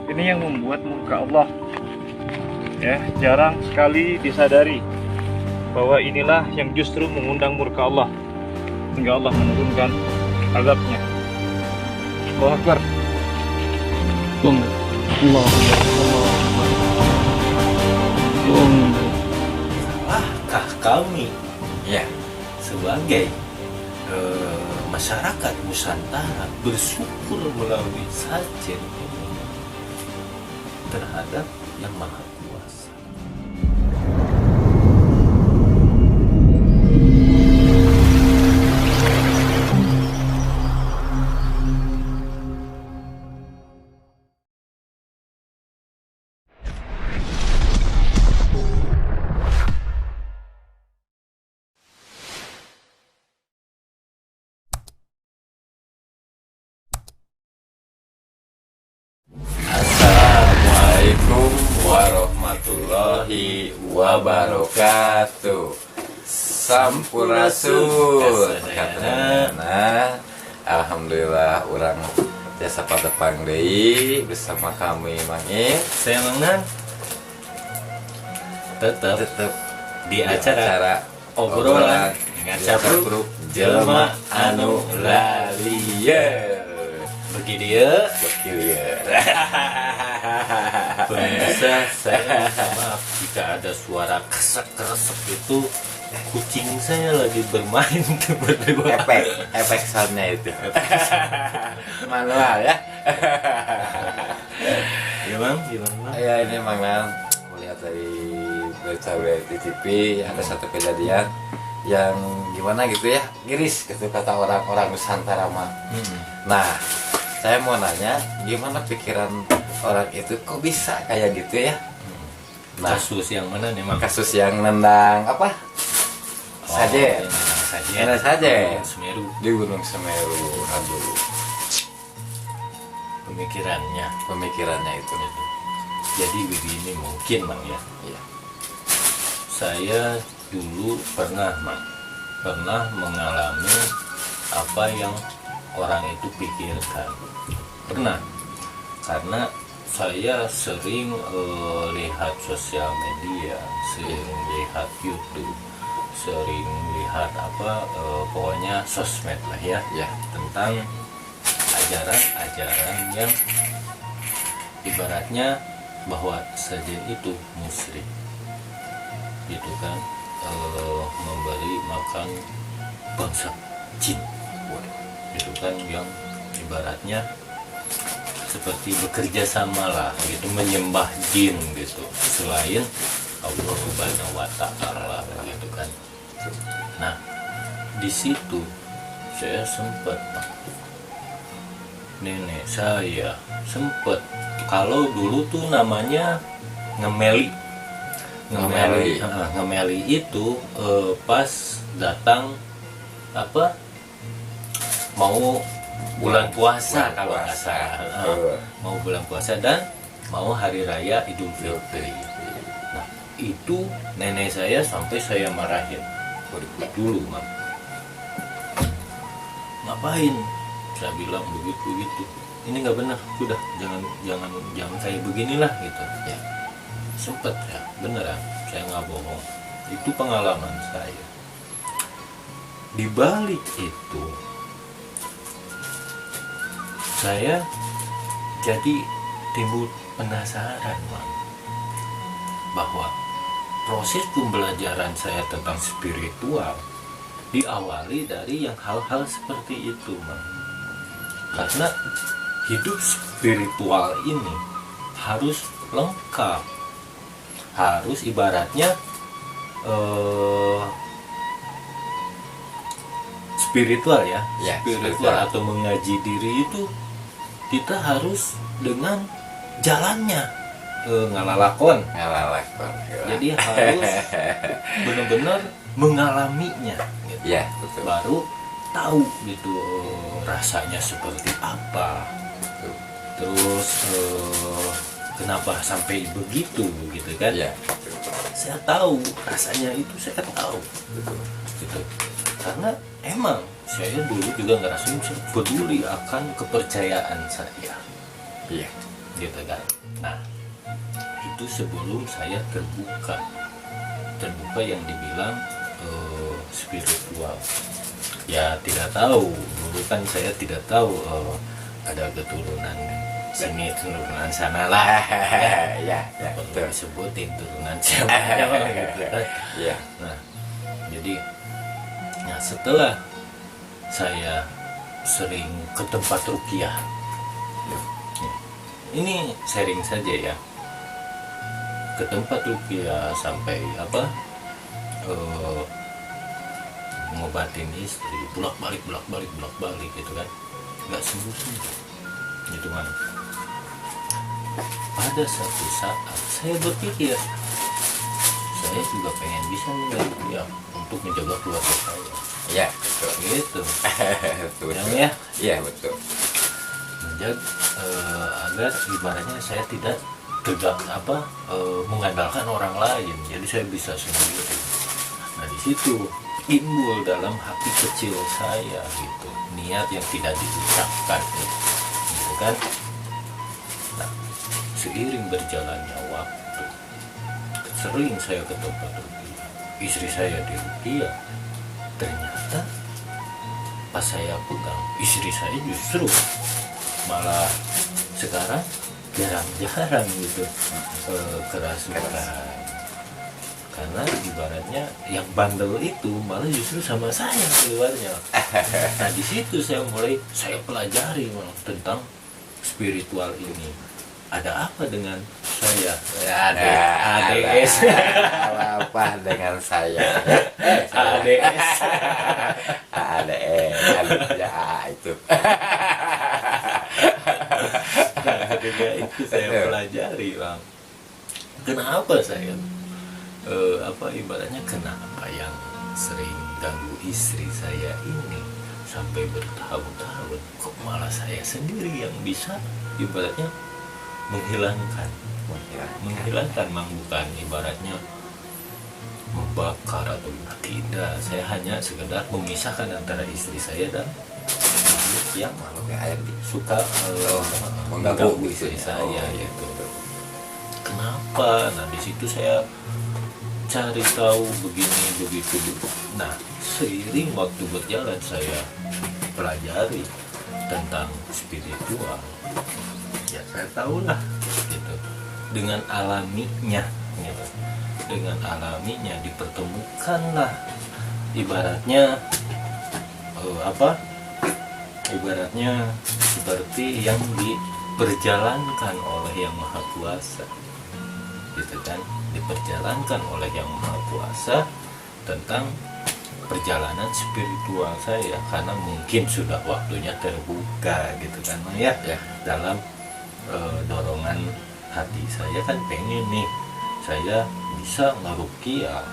Ini yang membuat murka Allah. Ya, jarang sekali disadari bahwa inilah yang justru mengundang murka Allah, hingga Allah menurunkan azabnya. Allahu Akbar. Salahkah kami ya sebagai masyarakat Nusantara bersyukur melalui sajen ini terhadap Yang Maha Kuasa? Assalamualaikum warahmatullahi wabarakatuh. Sampurasul. Nah, alhamdulillah orang jasa pada pangdei bersama kami Mangi. Saya Mangan. Tetap di acara obrolan ngacabruk jelema anu lalieu. Begini ya. Pemirsa, saya maaf jika ada suara kresek-kresek itu kucing saya lagi bermain berdua. Efek soundnya itu. Manual ya. Gimana? Ya ini Mangan melihat dari berita di TV ada satu kejadian yang gimana gitu ya, miris gitu kata orang-orang Nusantara mah. Nah, saya mau nanya, gimana pikiran orang itu kok bisa kayak gitu ya? Nah, kasus yang mana nih, Mang? Kasus yang nendang apa? Sajen. Sajen. Semeru. Di Gunung Semeru. Aduh. Pemikirannya itu. Jadi begini mungkin, Mang ya. Iya. Saya dulu pernah mengalami apa yang orang itu pikirkan. Pernah, karena saya sering lihat sosial media, sering lihat YouTube, sering lihat pokoknya sosmed lah ya, tentang ajaran-ajaran yang ibaratnya bahwa sajen itu musyrik, gitu kan, memberi makan bangsa jin, gitu kan, yang ibaratnya seperti bekerja sama lah gitu, menyembah jin gitu selain Allah Subhanahu wa Ta'ala gitu kan. Nah, di situ saya sempat, nenek saya sempat, kalau dulu tuh namanya ngemeli itu pas datang mau bulan puasa, kalau nggak salah, mau bulan puasa dan mau hari raya Idul Fitri. Nah, itu nenek saya sampai saya marahin dulu, Mam. Ngapain? Saya bilang begitu. Ini nggak benar, sudah jangan kayak beginilah gitu. Ya, sempet ya, beneran, saya nggak bohong. Itu pengalaman saya. Di balik itu, saya jadi timbul penasaran, Bang, bahwa proses pembelajaran saya tentang spiritual diawali dari yang hal-hal seperti itu, Bang. Karena hidup spiritual ini harus lengkap, harus ibaratnya spiritual ya, spiritual atau mengaji diri itu kita harus dengan jalannya ngalalakon. Jadi harus benar-benar mengalaminya gitu. Ya, betul. Baru tahu gitu rasanya seperti apa, terus kenapa sampai begitu gitu kan. Ya, saya tahu rasanya itu, saya tahu gitu. Karena emang saya dulu juga ngerasain peduli akan kepercayaan saya. Iya. gitu kan. Nah itu sebelum saya terbuka yang dibilang spiritual. Ya tidak tahu, dulu kan saya tidak tahu ada keturunan sini turunan sana lah. Ya, Perlu disebutin turunan siapa gitu kan. ya. Nah jadi setelah saya sering ke tempat ruqyah, ini sharing saja ya, ke tempat ruqyah sampai ngobatin istri, bolak balik gitu kan, nggak sembuh gitu kan. Pada satu saat saya berpikir saya juga pengen bisa nih ya untuk menjaga keluarga saya. Ya, betul. Gitu. Betul. Ya. Iya, betul. Menjaga agar ibaratnya saya tidak mengandalkan orang lain. Jadi saya bisa sendiri. Nah, di situ timbul dalam hati kecil saya gitu, niat yang tidak diucapkan gitu kan. Nah, seiring berjalannya waktu, sering saya ke tempat ruqyah, istri saya di ruqyah, ternyata pas saya pegang istri saya justru malah sekarang jarang-jarang gitu kerasukan. Karena ibaratnya yang bandel itu malah justru sama saya keluarnya. Nah di situ saya pelajari tentang spiritual ini. Ada apa dengan saya? ADS. Apa dengan saya? ADS. Ya itu. Nah, ketika itu saya pelajari, Bang. Kenapa saya ibaratnya kenapa yang sering ganggu istri saya ini sampai bertahun-tahun, kok malah saya sendiri yang bisa ibaratnya menghilangkan Mang, bukan ibaratnya membakar atau tidak. Saya hanya sekedar memisahkan antara istri saya dan yang suka mengganggu istri saya gitu. Kenapa? Nah di situ saya cari tahu begini begitu. Nah seiring waktu berjalan saya pelajari tentang spiritual, ya saya tahulah gitu. Dengan alaminya dipertemukanlah ibaratnya ibaratnya seperti yang diperjalankan oleh Yang Maha Kuasa gitu kan, diperjalankan oleh Yang Maha Kuasa tentang perjalanan spiritual saya, karena mungkin sudah waktunya terbuka gitu kan ya. Dalam dorongan hati saya kan pengen nih saya bisa ngeruqyah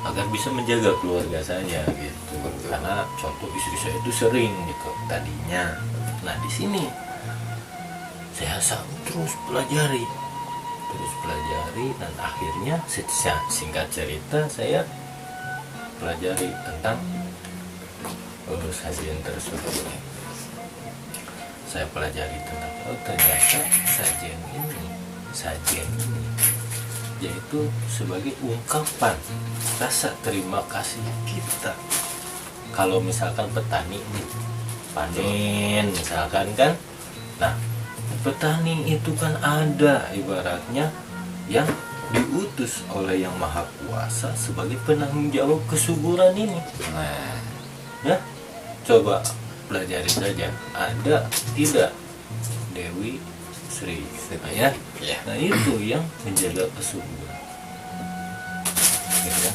agar bisa menjaga keluarga saya gitu. Karena contoh istri saya itu sering gitu tadinya. Nah di sini saya terus pelajari dan akhirnya singkat cerita saya pelajari tentang sajian tersebut. Saya pelajari tentang ternyata sajian ini yaitu sebagai ungkapan rasa terima kasih kita. Kalau misalkan petani nih panen misalkan kan, nah petani itu kan ada ibaratnya yang diutus oleh Yang Maha Kuasa sebagai penanggung jawab kesuburan ini. Nah, ya coba pelajari saja, ada tidak Dewi Sri ya. Nah itu yang menjaga kesuburan ya.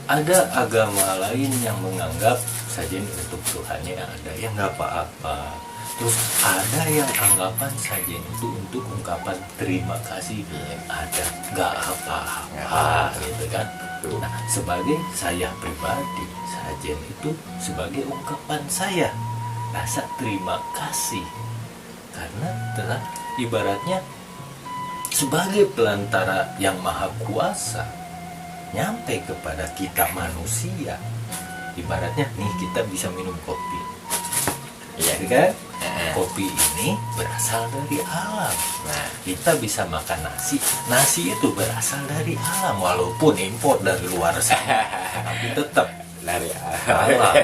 Ada agama lain yang menganggap sajian untuk Tuhannya ada yang nggak apa-apa. Terus ada yang anggapan sajian itu untuk ungkapan terima kasih, ada nggak apa-apa gitu kan. Nah sebagai saya pribadi, sajian itu sebagai ungkapan saya rasa terima kasih karena telah ibaratnya sebagai pelantara Yang Maha Kuasa nyampe kepada kita manusia. Ibaratnya nih kita bisa minum kopi, iya kan? kopi ini berasal dari alam. Nah, Kita bisa makan nasi, nasi itu berasal dari alam walaupun impor dari luar sana, tapi tetap dari alam.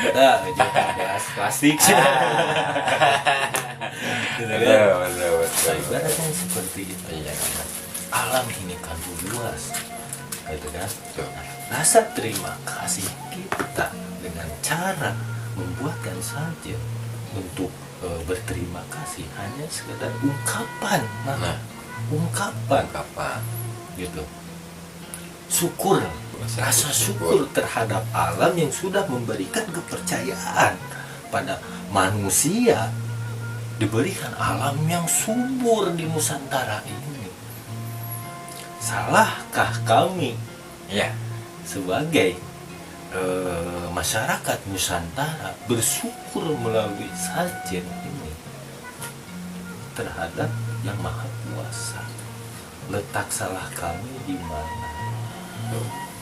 Kita juga gelas plastik. Gitu kan? betul. Nah, ibaratnya seperti itu. Iya, Alam ini kan luas, gitu kan? betul. Rasa terima kasih kita dengan cara membuatkan saja untuk berterima kasih hanya sekedar ungkapan, Nah, ungkapan kapan? gitu. Syukur, rasa syukur terhadap alam yang sudah memberikan kepercayaan pada manusia, diberikan alam yang subur di Nusantara ini. Salahkah kami Iya, sebagai masyarakat Nusantara bersyukur melalui sajen ini terhadap yang Maha Kuasa? Letak salah kami di mana?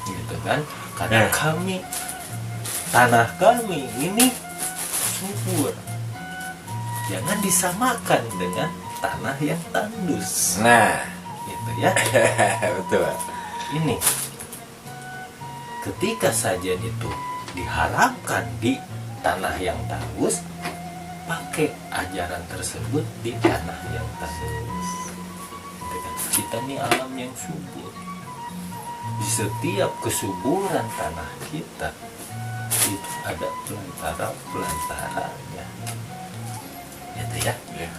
Gitu kan? Karena kami, tanah kami ini subur, jangan disamakan dengan tanah yang tandus. nah, Gitu ya. betul. Ini ketika sajian itu diharamkan di tanah yang tandus, pakai ajaran tersebut di tanah yang tandus. Kita ini alam yang subur. Di setiap kesuburan tanah kita itu ada pelantara-pelantaranya. Gitu ya. Iya.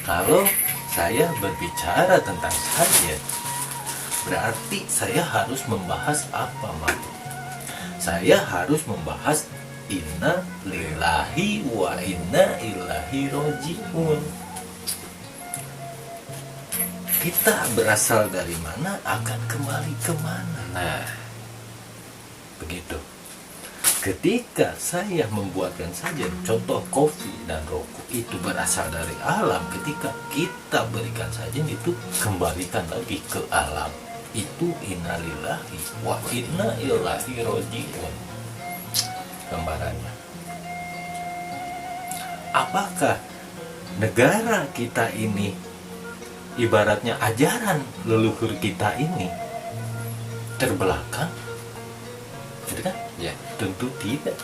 Kalau saya berbicara tentang sajian, berarti saya harus membahas apa, Mak? Saya harus membahas inna lillahi wa inna ilaihi rojiun. Kita berasal dari mana akan kembali kemana. Nah, Begitu. Ketika saya membuatkan sajian, contoh kopi dan rokok itu berasal dari alam. Ketika kita berikan sajian itu, kembalikan lagi ke alam. Itu innalillahi wa inna ilaihi rojiun. Gambarannya. Apakah negara kita ini, ibaratnya ajaran leluhur kita ini, terbelakang? Gitu kan? ya, Tentu tidak.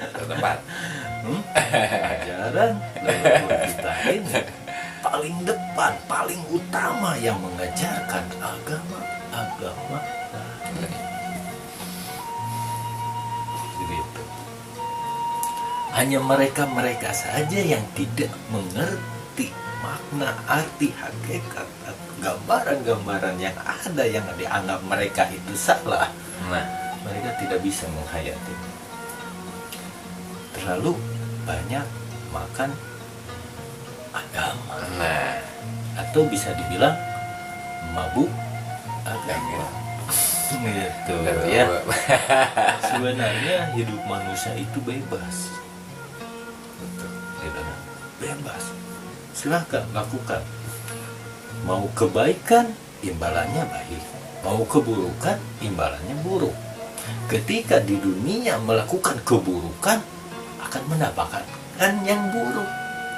tepat. Ajaran leluhur kita ini paling depan, paling utama yang mengajarkan agama begitu. Hanya mereka saja yang tidak mengerti makna, arti, hakikat, gambaran-gambaran yang ada yang dianggap mereka itu salah. Nah, Mereka tidak bisa menghayati. Terlalu banyak makan agama, nah, atau bisa dibilang mabuk agama. Gitu ya. Sebenarnya hidup manusia itu bebas. Gitu. Bebas. Silakan lakukan. Mau kebaikan, imbalannya baik. Mau keburukan, imbalannya buruk. Ketika di dunia melakukan keburukan, akan mendapatkan yang buruk.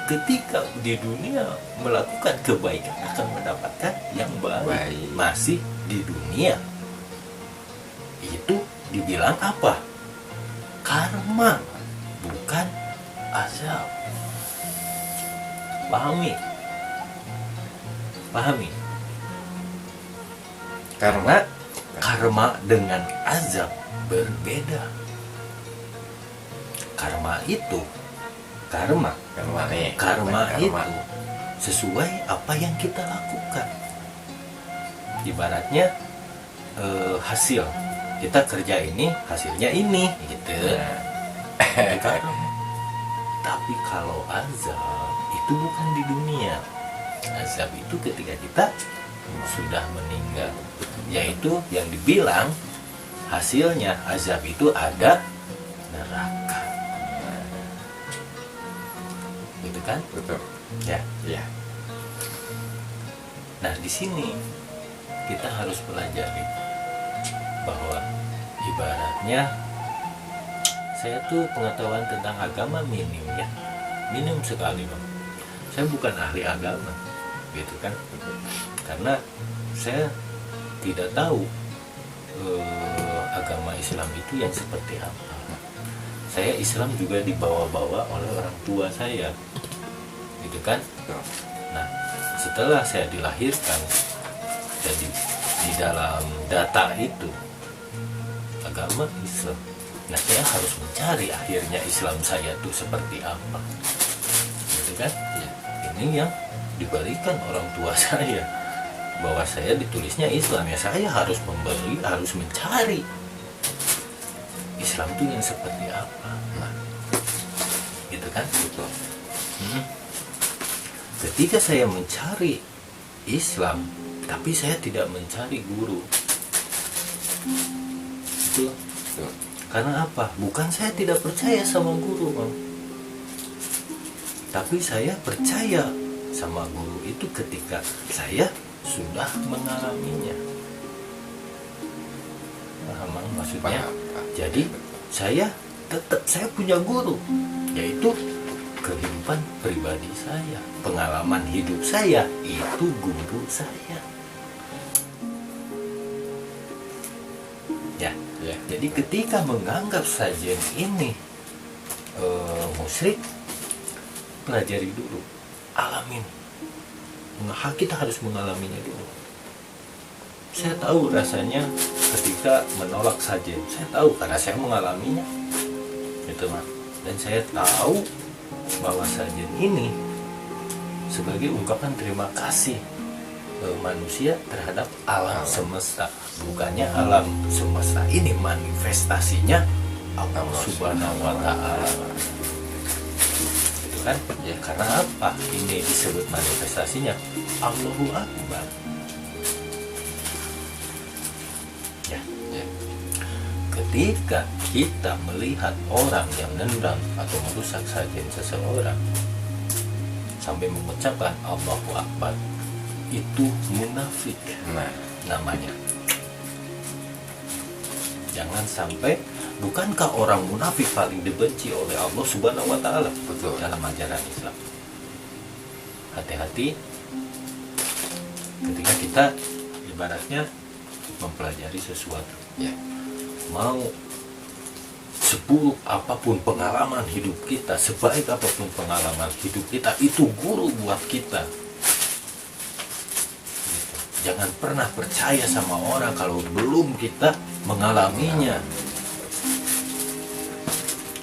Ketika di dunia melakukan kebaikan, akan mendapatkan yang baik. Baik. Masih di dunia. Itu dibilang apa? Karma, bukan azab. Pahami? Pahami? Karma dengan azab berbeda. Karma itu karma itu sesuai apa yang kita lakukan. Ibaratnya hasil kita kerja ini, hasilnya ini gitu. Itu karma. Tapi kalau azab itu bukan di dunia. Azab itu ketika kita sudah meninggal, yaitu yang dibilang hasilnya azab itu ada neraka. Gitu kan? betul. Ya. Ya, Nah, di sini kita harus pelajari bahwa ibaratnya saya tuh pengetahuan tentang agama minim ya, minim sekali Bang. Saya bukan ahli agama gitu kan, karena saya tidak tahu agama Islam itu yang seperti apa. Saya Islam juga dibawa-bawa oleh orang tua saya gitu kan. Nah, setelah saya dilahirkan, jadi di dalam data itu agama Islam. Nah, saya harus mencari akhirnya Islam saya itu seperti apa, gitu kan? Ya, ini yang diberikan orang tua saya, bahwa saya ditulisnya Islam, ya saya harus membeli, harus mencari Islam itu yang seperti apa. Nah, gitu kan? Betul. Ketika saya mencari Islam, tapi saya tidak mencari guru, itu karena apa? Bukan saya tidak percaya sama guru, Bang. Tapi saya percaya sama guru itu ketika saya sudah mengalaminya. Paham, Bang, maksudnya? Jadi saya tetap saya punya guru, yaitu kehidupan pribadi saya, pengalaman hidup saya, itu guru saya. Ya. Jadi ketika menganggap sajian ini musyrik, pelajari dulu, alamin. Nah, kita harus mengalaminya dulu. Saya tahu rasanya ketika menolak sajian. Saya tahu karena saya mengalaminya, gitu Mas. Dan saya tahu bahwa sajian ini sebagai ungkapan terima kasih manusia terhadap alam semesta. Bukannya alam semesta ini manifestasinya Allah Subhanahu wa Ta'ala. Itu kan? Ya, karena apa ini disebut manifestasinya? Allahu Akbar. Ya. Ketika kita melihat orang yang nendang atau merusak sajian seseorang sampai mengucapkan Allahu Akbar, itu munafik namanya. Jangan sampai, bukankah orang munafik paling dibenci oleh Allah Subhanahu wa Ta'ala? Betul. Dalam ajaran Islam. Hati-hati ketika kita ibaratnya mempelajari sesuatu. Ya. Mau seburuk apapun pengalaman hidup kita, sebaik apapun pengalaman hidup kita, itu guru buat kita. Jangan pernah percaya sama orang kalau belum kita mengalaminya.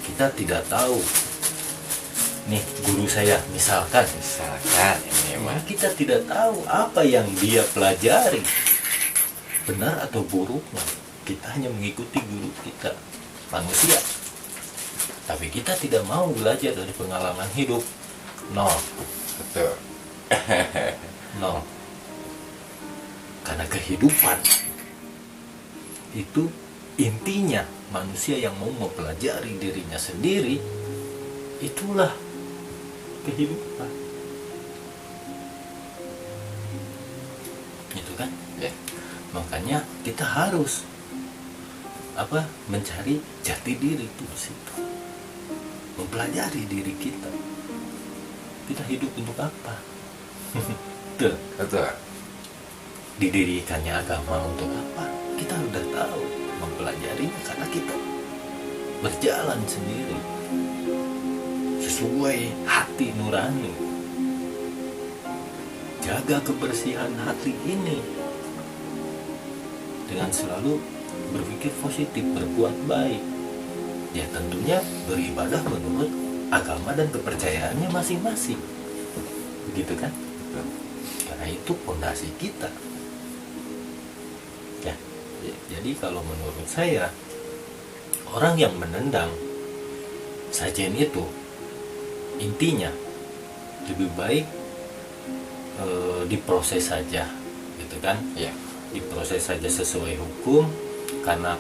Kita tidak tahu. Nih guru saya misalkan ini mah kita tidak tahu apa yang dia pelajari, benar atau buruknya. Kita hanya mengikuti guru kita, manusia. Tapi kita tidak mau belajar dari pengalaman hidup. Betul. Karena kehidupan itu intinya manusia yang mau mempelajari dirinya sendiri, itulah kehidupan. Itu kan? Ya. Makanya kita harus mencari jati diri itu di situ. Mempelajari diri kita. Kita hidup untuk apa? Betul. Didirikannya agama untuk apa? Kita udah tahu, mempelajarinya karena kita berjalan sendiri sesuai hati nurani. Jaga kebersihan hati ini dengan selalu berpikir positif, berbuat baik. Ya tentunya beribadah menurut agama dan kepercayaannya masing-masing. Begitu kan? Karena itu fondasi kita. Ya, jadi kalau menurut saya, orang yang menendang sajian itu intinya lebih baik diproses saja, gitu kan? Ya, diproses saja sesuai hukum, karena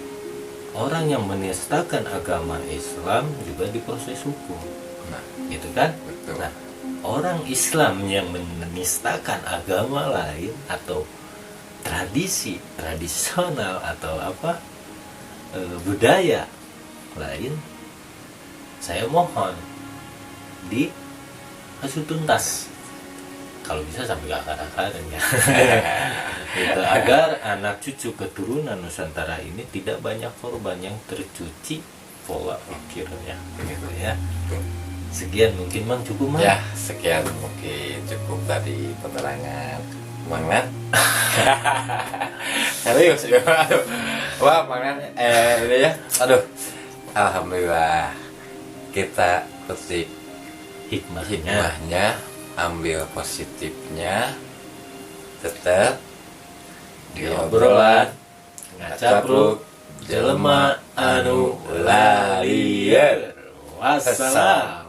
orang yang menistakan agama Islam juga diproses hukum, gitu kan? Betul. Nah, orang Islam yang menistakan agama lain atau tradisional atau budaya lain saya mohon dihasut tuntas, kalau bisa sampai ke akar-akaran ya. Gitu, agar anak cucu keturunan Nusantara ini tidak banyak korban yang tercuci pola pikirnya gitu ya. Sekian mungkin Mang, cukup Mang. Ya, sekian mungkin cukup tadi penerangan Mang Nan. Serius ya. Aduh. Wah, Mang Nan ini ya. Aduh. Alhamdulillah kita petik hikmahnya, ambil positifnya, tetap di obrolan ngacapruk jelema anu lalieur. Wassalam.